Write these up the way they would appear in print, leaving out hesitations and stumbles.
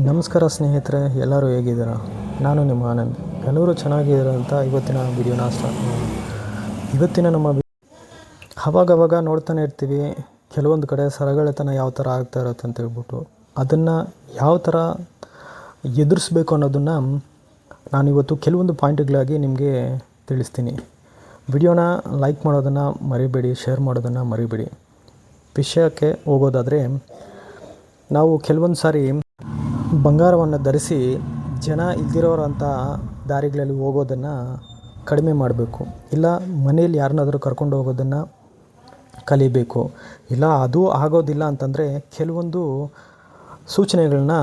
ನಮಸ್ಕಾರ ಸ್ನೇಹಿತರೆ, ಎಲ್ಲರೂ ಹೇಗಿದ್ದೀರಾ? ನಾನು ನಿಮ್ಮ ಆನಂದ್. ಎಲ್ಲರೂ ಚೆನ್ನಾಗಿದ್ದೀರಾ ಅಂತ ಇವತ್ತಿನ ವಿಡಿಯೋನ ಇವತ್ತಿನ ನಮ್ಮ ಅವಾಗವಾಗ ನೋಡ್ತಾನೆ ಇರ್ತೀವಿ, ಕೆಲವೊಂದು ಕಡೆ ಸರಗಳೆತನ ಯಾವ ಥರ ಆಗ್ತಾ ಇರುತ್ತೆ ಅಂತ ಹೇಳ್ಬಿಟ್ಟು ಅದನ್ನು ಯಾವ ಥರ ಎದುರಿಸ್ಬೇಕು ಅನ್ನೋದನ್ನು ನಾನಿವತ್ತು ಕೆಲವೊಂದು ಪಾಯಿಂಟ್ಗಳಾಗಿ ನಿಮಗೆ ತಿಳಿಸ್ತೀನಿ. ವಿಡಿಯೋನ ಲೈಕ್ ಮಾಡೋದನ್ನು ಮರಿಬೇಡಿ, ಶೇರ್ ಮಾಡೋದನ್ನು ಮರಿಬೇಡಿ. ವಿಷಯಕ್ಕೆ ಹೋಗೋದಾದರೆ, ನಾವು ಕೆಲವೊಂದು ಸಾರಿ ಬಂಗಾರವನ್ನು ಧರಿಸಿ ಜನ ಇಲ್ದಿರೋರಂಥ ದಾರಿಗಳಲ್ಲಿ ಹೋಗೋದನ್ನು ಕಡಿಮೆ ಮಾಡಬೇಕು. ಇಲ್ಲ ಮನೇಲಿ ಯಾರನ್ನಾದರೂ ಕರ್ಕೊಂಡು ಹೋಗೋದನ್ನು ಕಲಿಬೇಕು. ಇಲ್ಲ ಅದು ಆಗೋದಿಲ್ಲ ಅಂತಂದರೆ ಕೆಲವೊಂದು ಸೂಚನೆಗಳನ್ನ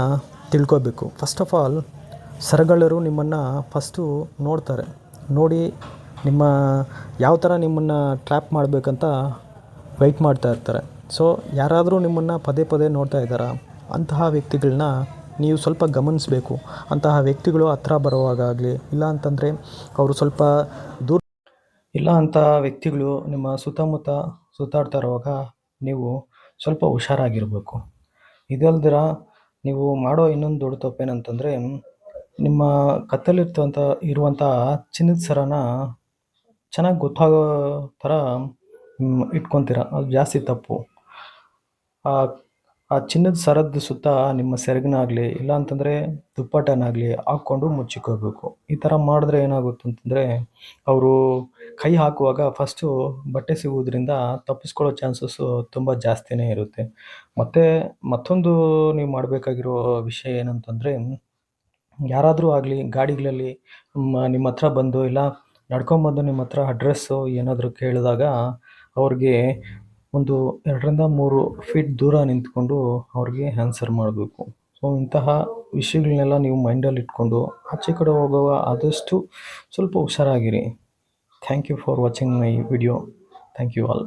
ತಿಳ್ಕೊಬೇಕು. ಫಸ್ಟ್ ಆಫ್ ಆಲ್, ಸರಗಳರು ನಿಮ್ಮನ್ನು ಫಸ್ಟು ನೋಡ್ತಾರೆ. ನೋಡಿ ನಿಮ್ಮ ಯಾವ ಥರ ನಿಮ್ಮನ್ನು ಟ್ರ್ಯಾಪ್ ಮಾಡಬೇಕಂತ ವೆಯ್ಟ್ ಮಾಡ್ತಾ ಇರ್ತಾರೆ. ಸೊ ಯಾರಾದರೂ ನಿಮ್ಮನ್ನು ಪದೇ ಪದೇ ನೋಡ್ತಾ ಇದ್ದಾರಾ, ಅಂತಹ ವ್ಯಕ್ತಿಗಳನ್ನ ನೀವು ಸ್ವಲ್ಪ ಗಮನಿಸಬೇಕು. ಅಂತಹ ವ್ಯಕ್ತಿಗಳು ಹತ್ರ ಬರುವಾಗಲಿ, ಇಲ್ಲ ಅಂತಂದರೆ ಅವರು ಸ್ವಲ್ಪ ದೂರ, ಇಲ್ಲ ಅಂತಹ ವ್ಯಕ್ತಿಗಳು ನಿಮ್ಮ ಸುತ್ತಮುತ್ತ ಸುತ್ತಾಡ್ತಾ ಇರುವಾಗ ನೀವು ಸ್ವಲ್ಪ ಹುಷಾರಾಗಿರಬೇಕು. ಇದಲ್ದಿರ ನೀವು ಮಾಡೋ ಇನ್ನೊಂದು ದೊಡ್ಡ ತಪ್ಪೇನಂತಂದರೆ, ನಿಮ್ಮ ಇರುವಂಥ ಚಿನ್ನದ ಸರನ ಚೆನ್ನಾಗಿ ಗೊತ್ತಾಗೋ ಥರ ಇಟ್ಕೊತೀರ. ಅದು ಜಾಸ್ತಿ ತಪ್ಪು. ಆ ಚಿನ್ನದ ಸರದ ಸುತ್ತ ನಿಮ್ಮ ಸೆರಗನ್ನಾಗಲಿ, ಇಲ್ಲ ಅಂತಂದರೆ ದುಪ್ಪಟ್ಟನಾಗಲಿ ಹಾಕ್ಕೊಂಡು ಮುಚ್ಚಿಕೋಬೇಕು. ಈ ಥರ ಮಾಡಿದ್ರೆ ಏನಾಗುತ್ತೆ ಅಂತಂದರೆ, ಅವರು ಕೈ ಹಾಕುವಾಗ ಫಸ್ಟು ಬಟ್ಟೆ ಸಿಗುವುದರಿಂದ ತಪ್ಪಿಸ್ಕೊಳ್ಳೋ ಚಾನ್ಸಸ್ಸು ತುಂಬ ಜಾಸ್ತಿನೇ ಇರುತ್ತೆ. ಮತ್ತು ಮತ್ತೊಂದು ನೀವು ಮಾಡಬೇಕಾಗಿರೋ ವಿಷಯ ಏನಂತಂದರೆ, ಯಾರಾದರೂ ಆಗಲಿ ಗಾಡಿಗಳಲ್ಲಿ ನಿಮ್ಮ ಹತ್ರ ಬಂದು, ಇಲ್ಲ ನಡ್ಕೊಂಬಂದು ನಿಮ್ಮ ಹತ್ರ ಅಡ್ರೆಸ್ಸು ಏನಾದರೂ ಕೇಳಿದಾಗ ಅವ್ರಿಗೆ ಒಂದು 2-3 ಫೀಟ್ ದೂರ ನಿಂತ್ಕೊಂಡು ಅವ್ರಿಗೆ ಆನ್ಸರ್ ಮಾಡಬೇಕು. ಸೊ ಇಂತಹ ವಿಷಯಗಳನ್ನೆಲ್ಲ ನೀವು ಮೈಂಡಲ್ಲಿ ಇಟ್ಕೊಂಡು ಆಚೆ ಕಡೆ ಹೋಗುವಾಗ ಆದಷ್ಟು ಸ್ವಲ್ಪ ಹುಷಾರಾಗಿರಿ. Thank you for watching my video. Thank you all.